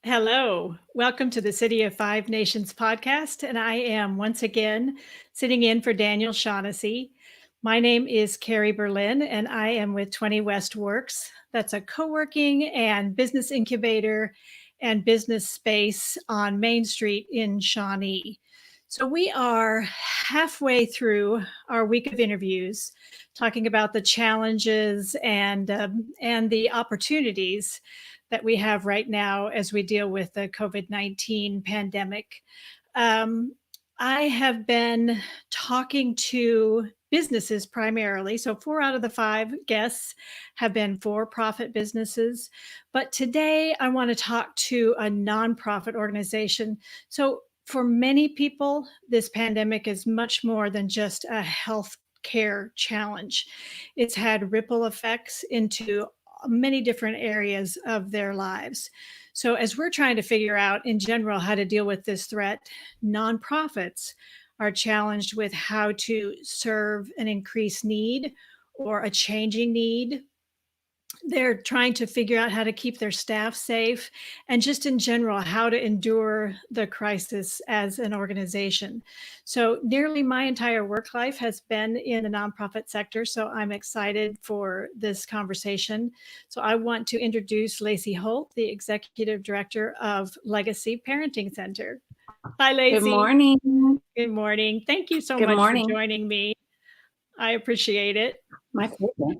Hello, welcome to the City of Five Nations podcast. And I am once again sitting in for Daniel Shaughnessy. My name is Cari Berlin, and I am with 20 West Works. That's a co working and business incubator and business space on Main Street in Shawnee. So we are halfway through our week of interviews, talking about the challenges and the opportunities that we have right now as we deal with the COVID-19 pandemic. Um, I have been talking to businesses primarily. So, 4 out of the 5 guests have been for profit businesses. But today, I want to talk to a nonprofit organization. So, for many people, this pandemic is much more than just a health care challenge. It's had ripple effects into many different areas of their lives. So, as we're trying to figure out in general how to deal with this threat, nonprofits are challenged with how to serve an increased need or a changing need. They're trying to figure out how to keep their staff safe and just in general how to endure the crisis as an organization. So nearly my entire work life has been in the nonprofit sector, so I'm excited for this conversation. So I want to introduce Lacy Holt, the executive director of Legacy Parenting Center. Hi, Good Lacy. morning. Good morning. Thank you so Good much for morning. joining me. I appreciate it. My pleasure.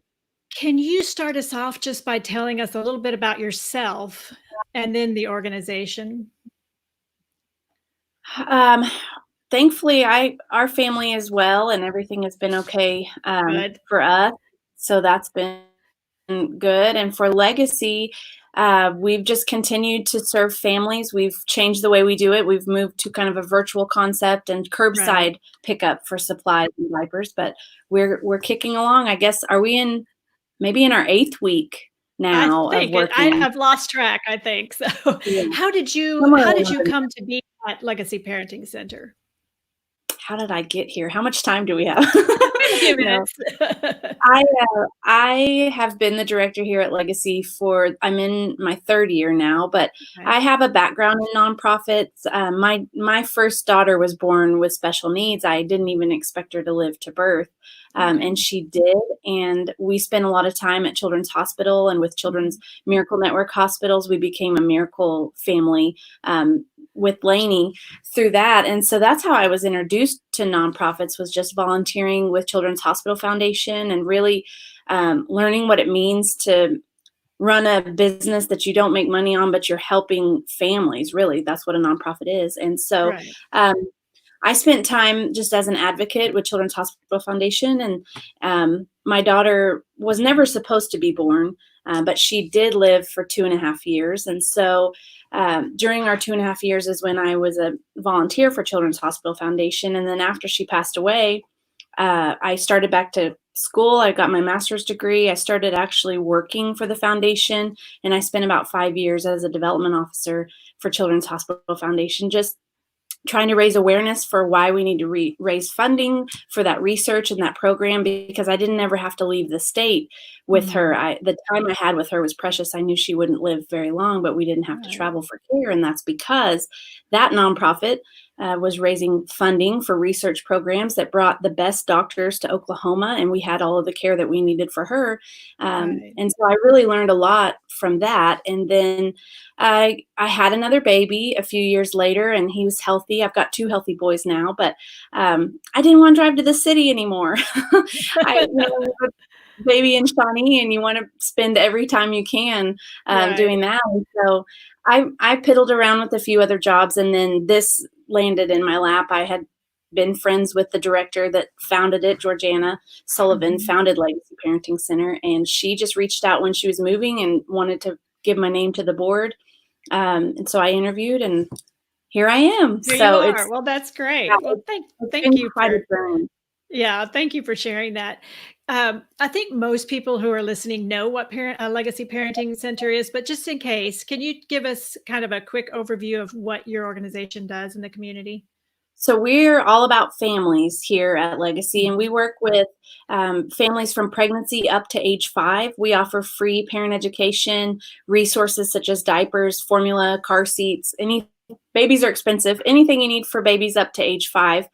Can you start us off just by telling us a little bit about yourself and then the organization? Um, Thankfully, our family is well, and everything has been okay Good. for us. So that's been good. And for Legacy, we've just continued to serve families. We've changed the way we do it. We've moved to kind of a virtual concept and Right. curbside pickup for supplies and diapers. But we're kicking along. I guess are we in maybe in our 8th week I now of think I working? have lost track, I think. So Yeah, how did you somewhere how did you around. come to be at Legacy Parenting Center? How did I get here? How much time do we have? We have a few No. minutes. I have been the director here at Legacy for I'm in my 3rd year now, but Okay. I have a background in nonprofits. My first daughter was born with special needs. I didn't even expect her to live to birth, Okay. and she did. And we spent a lot of time at Children's Hospital and with Children's Mhm. Miracle Network hospitals. We became a miracle family with Lainey through that. And so that's how I was introduced to nonprofits, was just volunteering with Children's Hospital Foundation and really learning what it means to run a business that you don't make money on, but you're helping families. Really, that's what a nonprofit is. And so Right. um, I spent time just as an advocate with Children's Hospital Foundation, and my daughter was never supposed to be born, but she did live for 2.5 years. And so during our 2.5 years is when I was a volunteer for Children's Hospital Foundation. And then after she passed away, I started back to school. I got my master's degree. I started actually working for the foundation, and I spent about 5 years as a development officer for Children's Hospital Foundation, just trying to raise awareness for why we need to raise funding for that research and that program, because I didn't ever have to leave the state with her. Mhm. The time I had with her was precious. I knew she wouldn't live very long, but we didn't have to Right. travel for care. And that's because that nonprofit was raising funding for research programs that brought the best doctors to Oklahoma, and we had all of the care that we needed for her. Right. And so I really learned a lot from that. And then I had another baby a few years later, and he was healthy. I've got 2 healthy boys now, but I didn't want to drive to the city anymore. With a baby in Shawnee, and you want to spend every time you can Right. doing that. And so I piddled around with a few other jobs, and then this landed in my lap. I had been friends with the director that founded it, Georgiana Sullivan, Mhm. founded Legacy Parenting Center, and she just reached out when she was moving and wanted to give my name to the board. And so I interviewed, and here I am. Here you So are. Well, that's yeah, great. Well, it's thank been you quite a for journey. yeah, thank you for sharing that. I think most people who are listening know what Legacy Parenting Center is, but just in case, can you give us kind of a quick overview of what your organization does in the community? So we're all about families here at Legacy, and we work with families from pregnancy up to age 5. We offer free parent education, resources such as diapers, formula, car seats, babies are expensive. Anything you need for babies up to age 5,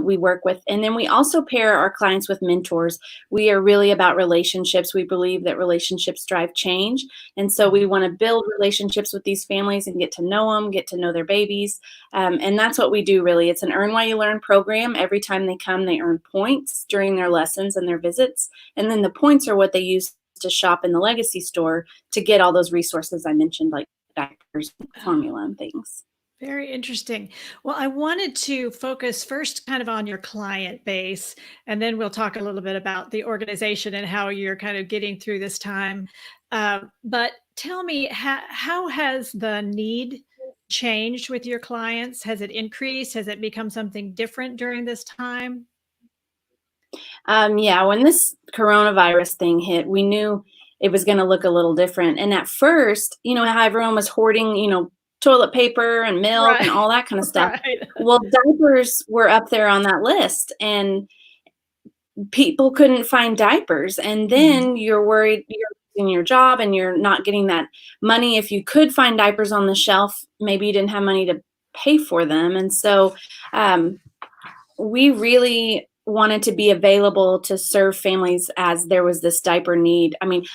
we work with. And then we also pair our clients with mentors. We are really about relationships. We believe that relationships drive change. And so we want to build relationships with these families and get to know them, get to know their babies. And that's what we do, really. It's an Earn While You Learn program. Every time they come, they earn points during their lessons and their visits. And then the points are what they use to shop in the Legacy store to get all those resources I mentioned, like diapers, formula, and things. Very interesting. Well, I wanted to focus first kind of on your client base, and then we'll talk a little bit about the organization and how you're kind of getting through this time. But tell me, how has the need changed with your clients? Has it increased? Has it become something different during this time? Yeah, when this coronavirus thing hit, we knew it was going to look a little different. And at first, how everyone was hoarding, toilet paper and milk and Right. all that kind of stuff. Right. Well, diapers were up there on that list, and people couldn't find diapers. And then you're worried you're losing your job and you're not getting that money. If you could find diapers on the shelf, maybe you didn't have money to pay for them. And so we really wanted to be available to serve families as there was this diaper need. I mean,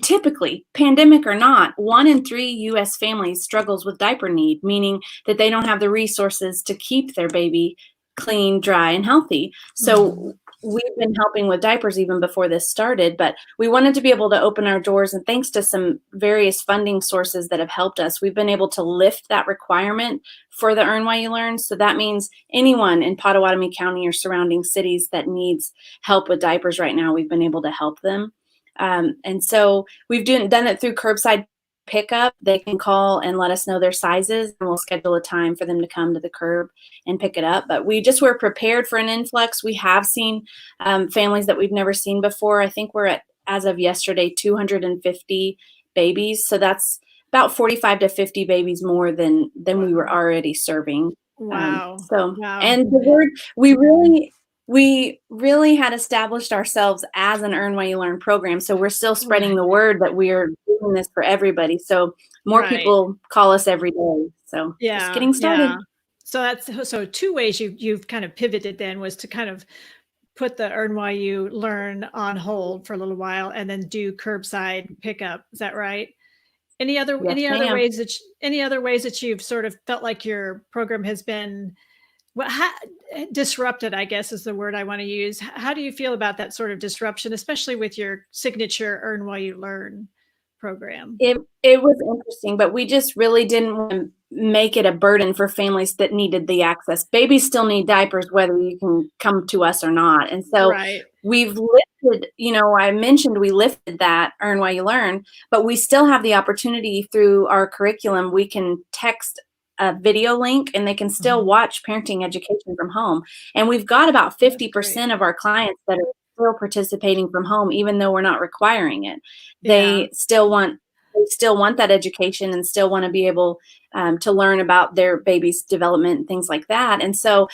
typically, pandemic or not, 1 in 3 U.S. families struggles with diaper need, meaning that they don't have the resources to keep their baby clean, dry, and healthy. So we've been helping with diapers even before this started, but we wanted to be able to open our doors, and thanks to some various funding sources that have helped us, we've been able to lift that requirement for the Earn While You Learn. So that means anyone in Pottawatomie County or surrounding cities that needs help with diapers right now, we've been able to help them. And so we've done it through curbside pickup. They can call and let us know their sizes, and we'll schedule a time for them to come to the curb and pick it up. But we just were prepared for an influx. We have seen families that we've never seen before. I think we're at, as of yesterday, 250 babies. So that's about 45 to 50 babies more than we were already serving. Wow. Wow. And the word, we really had established ourselves as an Earn While You Learn program. So we're still spreading the word that we are doing this for everybody. So more people call us every day. So just getting started. Yeah. So 2 ways you've kind of pivoted then was to kind of put the Earn While You Learn on hold for a little while and then do curbside pickup. Is that right? Yes, ma'am. Any other ways that you've sort of felt like your program has been disrupted, I guess is the word I want to use. How do you feel about that sort of disruption, especially with your signature Earn While You Learn program? It was interesting, but we just really didn't want to make it a burden for families that needed the access. Babies still need diapers, whether you can come to us or not. And so we've lifted, I mentioned we lifted that Earn While You Learn, but we still have the opportunity through our curriculum. We can text a video link and they can still watch parenting education from home. And we've got about 50% of our clients that are still participating from home, even though we're not requiring it. They still want that education and still want to be able to learn about their baby's development and things like that. And so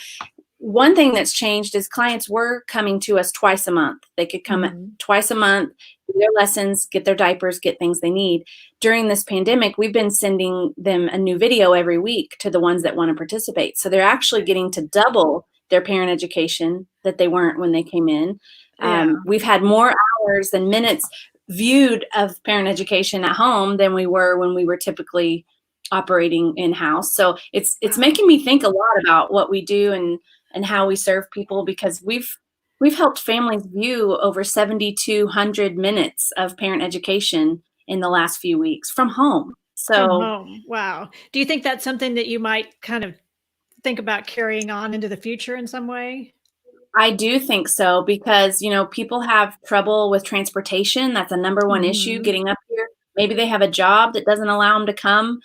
one thing that's changed is clients were coming to us twice a month. They could come twice a month, do their lessons, get their diapers, get things they need. During this pandemic, we've been sending them a new video every week to the ones that want to participate. So they're actually getting to double their parent education that they weren't when they came in. We've had more hours and minutes viewed of parent education at home than we were when we were typically operating in-house. So it's making me think a lot about what we do and how we serve people, because we've helped families view over 7,200 minutes of parent education in the last few weeks from home. From So home. Wow. Do you think that's something that you might kind of think about carrying on into the future in some way? I do think so, because, people have trouble with transportation. That's a number one issue, getting up here. Maybe they have a job that doesn't allow them to come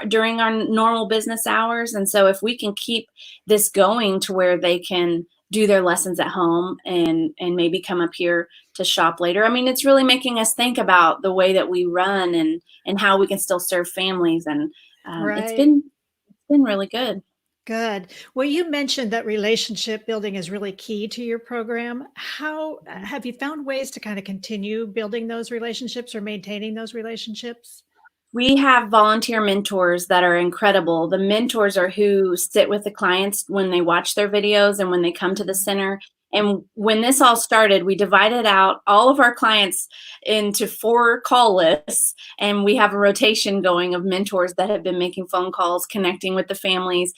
during our normal business hours. And so if we can keep this going to where they can do their lessons at home and maybe come up here to shop later. I mean, it's really making us think about the way that we run and how we can still serve families. And it's been really good. Good. Well, you mentioned that relationship building is really key to your program. How have you found ways to kind of continue building those relationships or maintaining those relationships? We have volunteer mentors that are incredible. The mentors are who sit with the clients when they watch their videos and when they come to the center. And when this all started, we divided out all of our clients into 4 call lists, and we have a rotation going of mentors that have been making phone calls, connecting with the families,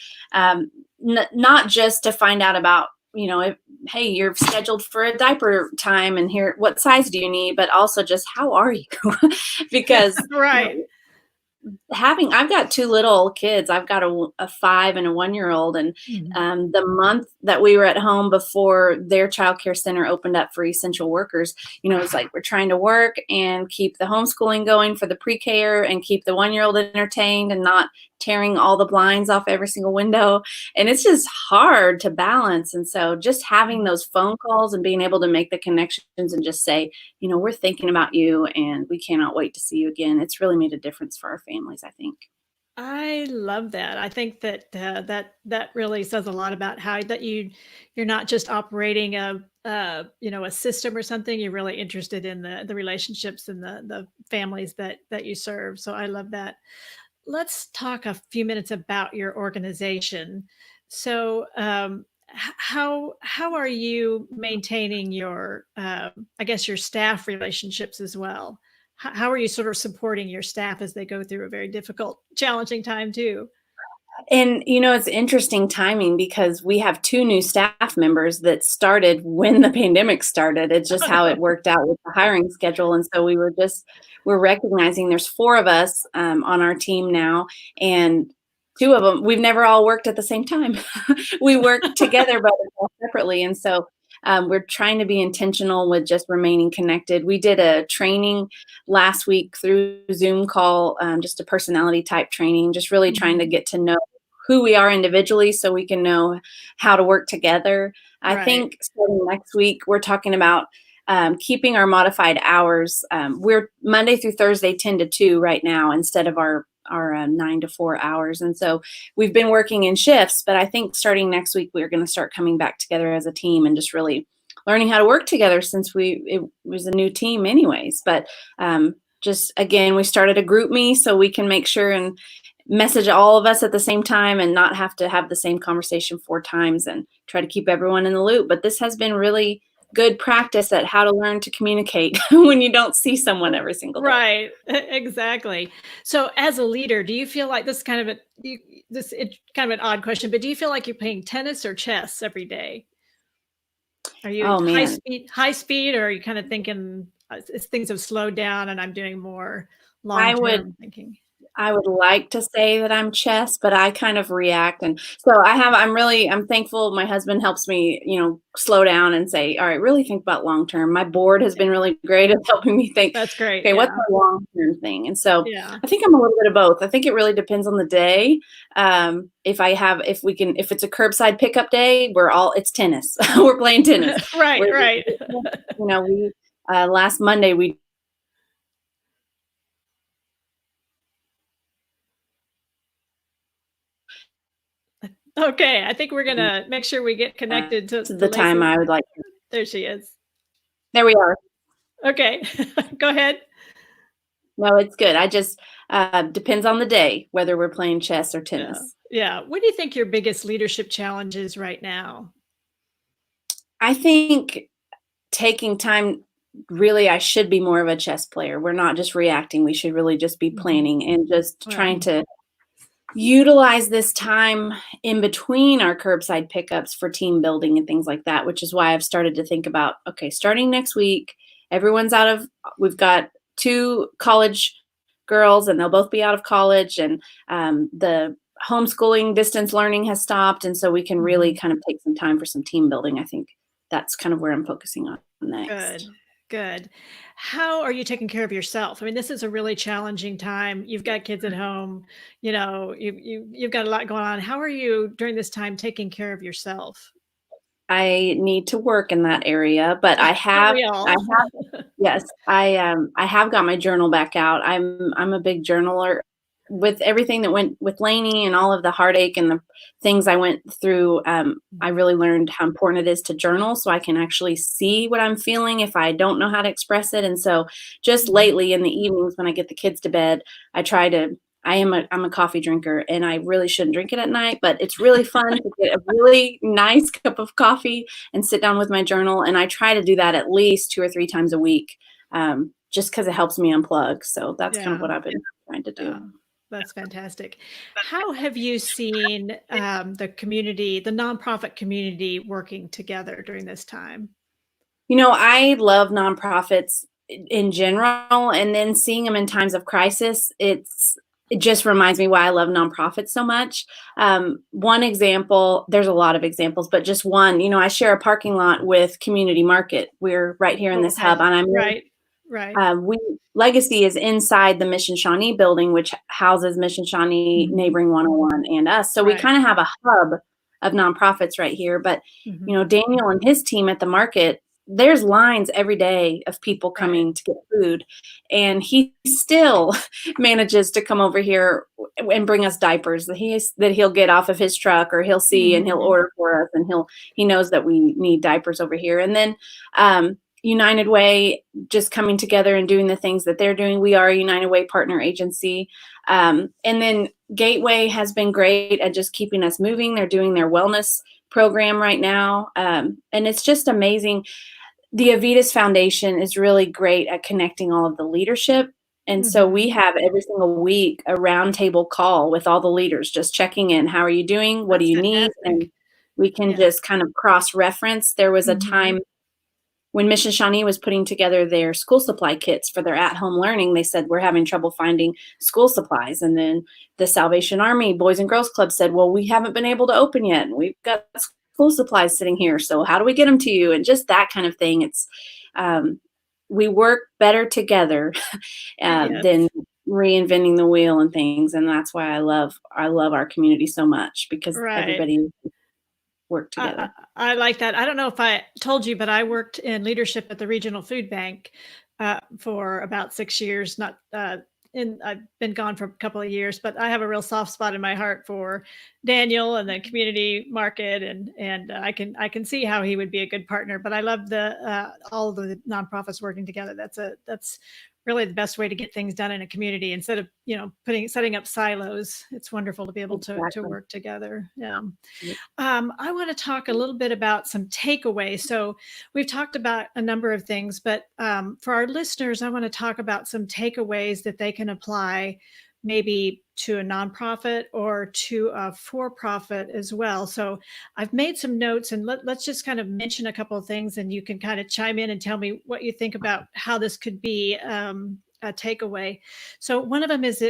not just to find out about, if, hey, you're scheduled for a diaper time and here, what size do you need? But also just, how are you? Because, Right. I've got 2 little kids. I've got a 5 and a 1-year-old, and, Mhm. the month that we were at home before their childcare center opened up for essential workers, it's like we're trying to work and keep the homeschooling going for the pre-K and keep the 1-year-old entertained and not tearing all the blinds off every single window, and it's just hard to balance, and so just having those phone calls and being able to make the connections and just say, we're thinking about you and we cannot wait to see you again. It's really made a difference for our families, I think. I love that. I think that that really says a lot about how that you're not just operating a system or something. You're really interested in the relationships and the families that you serve. So I love that. Let's talk a few minutes about your organization. So, how are you maintaining your, I guess, your staff relationships as well? How are you sort of supporting your staff as they go through a very difficult, challenging time too? And it's interesting timing because we have 2 new staff members that started when the pandemic started. It's just how it worked out with the hiring schedule. And so we're recognizing there's 4 of us on our team now, and 2 of them, we've never all worked at the same time. We work together, but all separately. And so we're trying to be intentional with just remaining connected. We did a training last week through Zoom call, just a personality type training, just really trying to Mhm. get to know who we are individually so we can know how to work together. I Right. think starting next week, we're talking about keeping our modified hours. We're Monday through Thursday, 10 to 2 right now, instead of our 9 to 4 hours. And so we've been working in shifts, but I think starting next week, we're going to start coming back together as a team and just really learning how to work together since it was a new team anyways. But just again, we started a group me so we can make sure and message all of us at the same time and not have to have the same conversation 4 times and try to keep everyone in the loop. But this has been really good practice at how to learn to communicate when you don't see someone every single day. Right. Exactly. So as a leader, do you feel like this is kind of a it's kind of an odd question, but do you feel like you're playing tennis or chess every day? Are you Oh man, high speed, or are you kind of thinking things have slowed down and I'm doing more long I would term thinking? I would like to say that I'm chess, but I kind of react. And so I'm thankful my husband helps me, slow down and say, all right, really think about long term. My board has been really great at helping me think, That's great. okay, what's Yeah. my long term thing? And so Yeah. I think I'm a little bit of both. I think it really depends on the day. If it's a curbside pickup day, it's tennis. We're playing tennis. Right. We're, Right. we, last Monday we Okay. I think we're gonna make sure we get connected to to the time Lacy. I would like. There she is. There we are. Okay. Go ahead. No, it's good. I just depends on the day whether we're playing chess or Yeah. tennis. Yeah. What do you think your biggest leadership challenge is right now? I think taking time, really, I should be more of a chess player. We're not just reacting. We should really just be Mhm. planning and just Right. trying to utilize this time in between our curbside pickups for team building and things like that, which is why I've started to think about, okay, starting next week, everyone's we've got 2 college girls and they'll both be out of college, and the homeschooling distance learning has stopped. And so we can really Mhm. kind of take some time for some team building. I think that's kind of where I'm focusing on next. Good, good. How are you taking care of yourself? I mean, this is a really challenging time. You've got kids at home, you've got a lot going on. How are you during this time taking care of yourself? I need to work in that area, but Don't we I all? have yes, I have got my journal back out. I'm a big journaler. with everything that went with Lainey and all of the heartache and the things I went through, I really learned how important it is to journal so I can actually see what I'm feeling if I don't know how to express it. And so just lately in the evenings when I get the kids to bed, I'm a coffee drinker, and I really shouldn't drink it at night, but it's really fun to get a really nice cup of coffee and sit down with my journal. And I try to do that at least 2 or 3 times a week, just because it helps me unplug. So that's kind of what I've been trying to do. That's fantastic. How have you seen the community, the nonprofit community working together during this time? I love nonprofits in general, and then seeing them in times of crisis, it just reminds me why I love nonprofits so much. One example, there's a lot of examples, but just one, I share a parking lot with Community Market. We're right here in this hub, and I'm right. Legacy is inside the Mission Shawnee building, which houses Mission Shawnee, Neighboring 101, and us. So we kind of have a hub of nonprofits right here. But Daniel and his team at the market, there's lines every day of people coming to get food, and he still manages to come over here and bring us diapers that he'll get off of his truck, or he'll see and he'll order for us, and he knows that we need diapers over here. And then United Way just coming together and doing the things that they're doing. We are a United Way partner agency. And then Gateway has been great at just keeping us moving. They're doing their wellness program right now. And it's just amazing. The Avitas Foundation is really great at connecting all of the leadership. And so we have every single week a roundtable call with all the leaders, just checking in. How are you doing? What do you need? And we can just kind of cross-reference. There was a time when Mission Shawnee was putting together their school supply kits for their at-home learning. They said, we're having trouble finding school supplies. And then the Salvation Army Boys and Girls Club said, well, we haven't been able to open yet, and we've got school supplies sitting here. So how do we get them to you? And just that kind of thing. It's we work better together than reinventing the wheel and things. And that's why I love our community so much, because everybody work together. I like that. I don't know if I told you, but I worked in leadership at the Regional Food Bank for about 6 years. I've been gone for a couple of years, but I have a real soft spot in my heart for Daniel and the Community Market, and I can see how he would be a good partner. But I love all the nonprofits working together. That's really the best way to get things done in a community, instead of setting up silos. It's wonderful to be able to work together. I want to talk a little bit about some takeaways. So we've talked about a number of things, but for our listeners, I want to talk about some takeaways that they can apply maybe to a nonprofit or to a for-profit as well. So I've made some notes, and let's just kind of mention a couple of things, and you can kind of chime in and tell me what you think about how this could be a takeaway. So one of them is,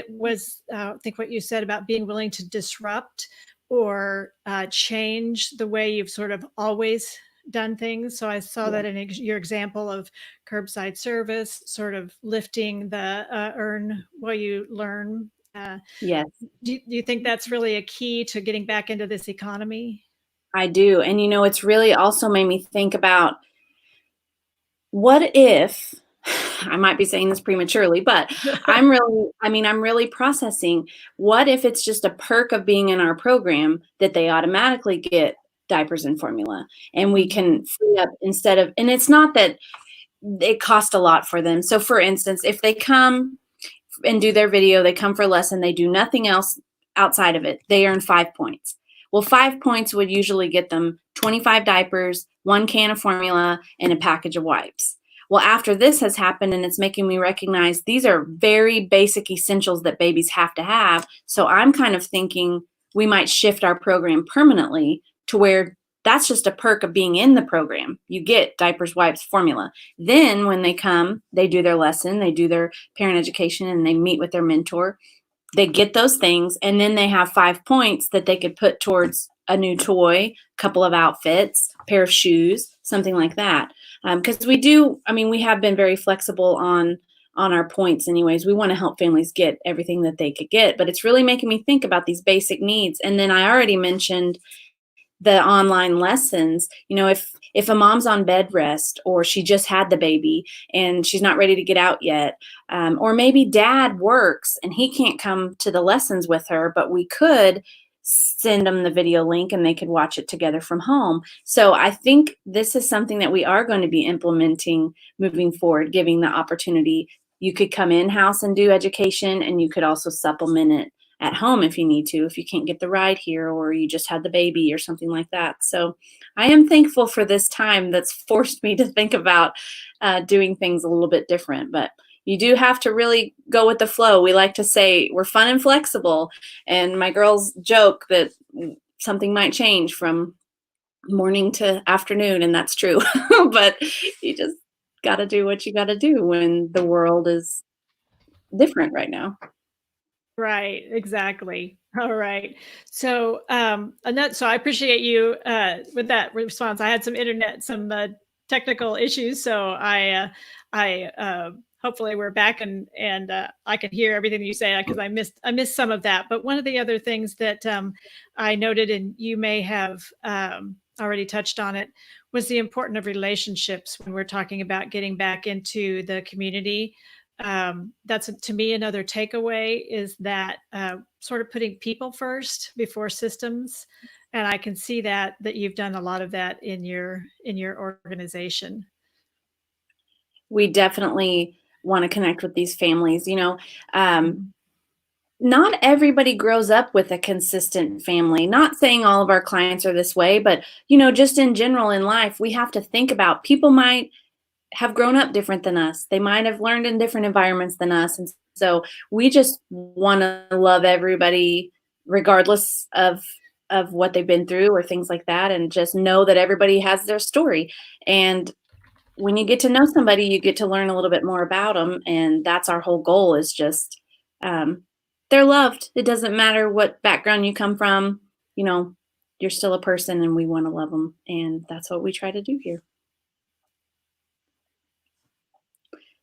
I think what you said about being willing to disrupt or change the way you've sort of always done things. So I saw that in your example of curbside service, sort of lifting the earn while you learn. Yes. Do you think that's really a key to getting back into this economy? I do. And, it's really also made me think about, what if, I might be saying this prematurely, but I'm really processing, what if it's just a perk of being in our program that they automatically get diapers and formula, and we can free up and it's not that it costs a lot for them. So for instance, if they come and do their video, they come for a lesson, they do nothing else outside of it, they earn 5 points. Well, 5 points would usually get them 25 diapers, 1 can of formula, and a package of wipes. Well, after this has happened, and it's making me recognize these are very basic essentials that babies have to have. So I'm kind of thinking we might shift our program permanently to where that's just a perk of being in the program. You get diapers, wipes, formula. Then when they come, they do their lesson, they do their parent education, and they meet with their mentor. They get those things, and then they have 5 points that they could put towards a new toy, couple of outfits, pair of shoes, something like that. Because we have been very flexible on our points anyways. We want to help families get everything that they could get, but it's really making me think about these basic needs. And then I already mentioned the online lessons, if a mom's on bed rest, or she just had the baby and she's not ready to get out yet, or maybe dad works and he can't come to the lessons with her, but we could send them the video link and they could watch it together from home. So I think this is something that we are going to be implementing moving forward, giving the opportunity. You could come in-house and do education, and you could also supplement it at home if you need to, if you can't get the ride here, or you just had the baby or something like that. So I am thankful for this time that's forced me to think about doing things a little bit different. But you do have to really go with the flow. We like to say we're fun and flexible. And my girls joke that something might change from morning to afternoon, and that's true. But you just got to do what you got to do when the world is different right now. Right, exactly. All right. So, so I appreciate you with that response. I had some technical issues, so I hopefully we're back and I can hear everything you say because I missed some of that. But one of the other things that I noted, and you may have already touched on it, was the importance of relationships when we're talking about getting back into the community. That's to me another takeaway is that sort of putting people first before systems, and I can see that you've done a lot of that in your organization. We definitely want to connect with these families. Mhm. Not everybody grows up with a consistent family. Not saying all of our clients are this way, but just in general in life, we have to think about people might have grown up different than us. They might have learned in different environments than us. And so we just want to love everybody regardless of what they've been through or things like that, and just know that everybody has their story. And when you get to know somebody, you get to learn a little bit more about them, and that's our whole goal, is just um, they're loved. It doesn't matter what background you come from, you know, you're still a person, and we want to love them, and that's what we try to do here.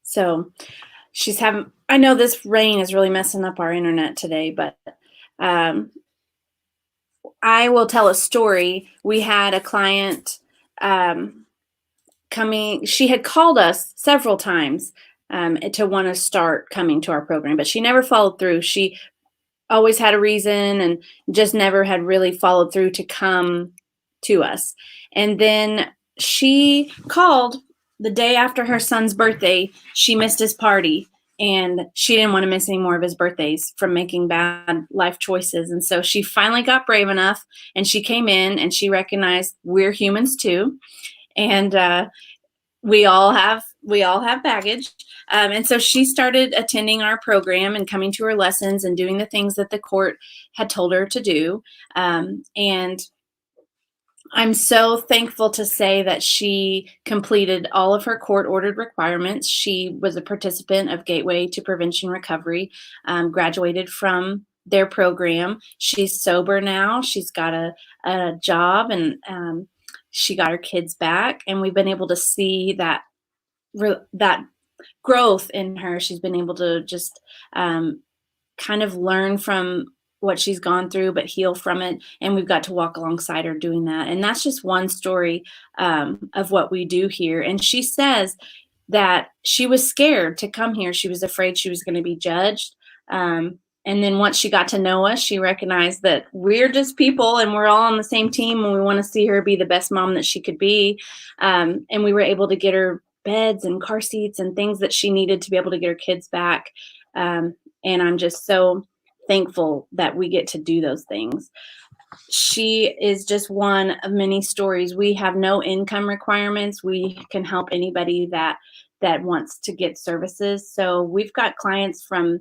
So she's having, I know this rain is really messing up our internet today, but um, I will tell a story. We had a client um, coming, she had called us several times to want to start coming to our program, but she never followed through. She always had a reason and just never had really followed through to come to us. And then she called the day after her son's birthday. She missed his party, and she didn't want to miss any more of his birthdays from making bad life choices. And so she finally got brave enough, and she came in and she recognized we're humans too. And we all have baggage. And so she started attending our program and coming to her lessons and doing the things that the court had told her to do. And I'm so thankful to say that she completed all of her court-ordered requirements. She was a participant of Gateway to Prevention Recovery, graduated from their program. She's sober now. She's got a job, and she got her kids back. And we've been able to see that growth in her. She's been able to just kind of learn from what she's gone through, but heal from it. And we've got to walk alongside her doing that. And that's just one story of what we do here. And she says that she was scared to come here. She was afraid she was going to be judged. And then once she got to know us, she recognized that we're just people and we're all on the same team, and we want to see her be the best mom that she could be. And we were able to get her beds and car seats and things that she needed to be able to get her kids back. And I'm just so thankful that we get to do those things. She is just one of many stories. We have no income requirements. We can help anybody that wants to get services. So we've got clients from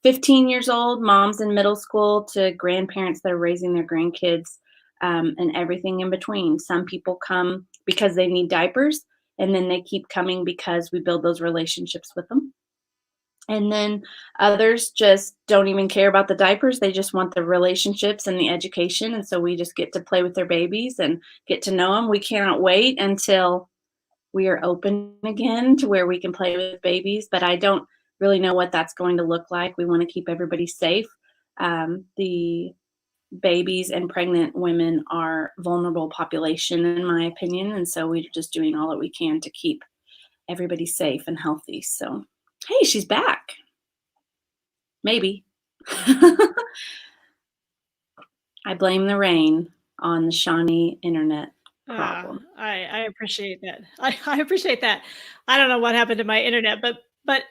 15 years old, moms in middle school, to grandparents that are raising their grandkids, and everything in between. Some people come because they need diapers, and then they keep coming because we build those relationships with them. And then others just don't even care about the diapers. They just want the relationships and the education. And so we just get to play with their babies and get to know them. We cannot wait until we are open again to where we can play with babies, but I don't really know what that's going to look like. We want to keep everybody safe. The babies and pregnant women are vulnerable population, in my opinion. And so we're just doing all that we can to keep everybody safe and healthy. So, hey, she's back. Maybe. I blame the rain on the Shawnee internet problem. I appreciate that. I appreciate that. I don't know what happened to my internet, but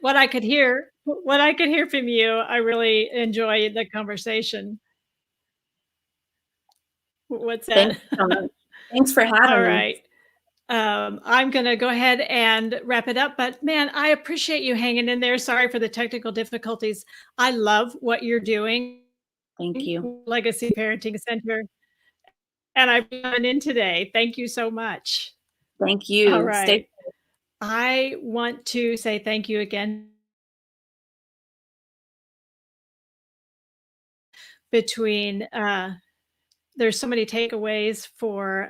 what I could hear from you, I really enjoy the conversation. What's Thank that? you so much. Thanks for All having me. right. I'm gonna go ahead and wrap it up, but man, I appreciate you hanging in there. Sorry for the technical difficulties. I love what you're doing, Thank you. Legacy Parenting Center, and I've been in today. Thank you so much. Thank All you. Stay. right. I want to say thank you again between there's so many takeaways for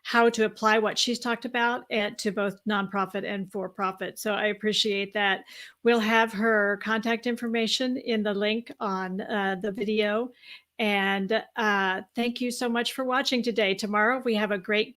how to apply what she's talked about to both nonprofit and for profit. So I appreciate that. We'll have her contact information in the link on the video. And thank you so much for watching today. Tomorrow we have a great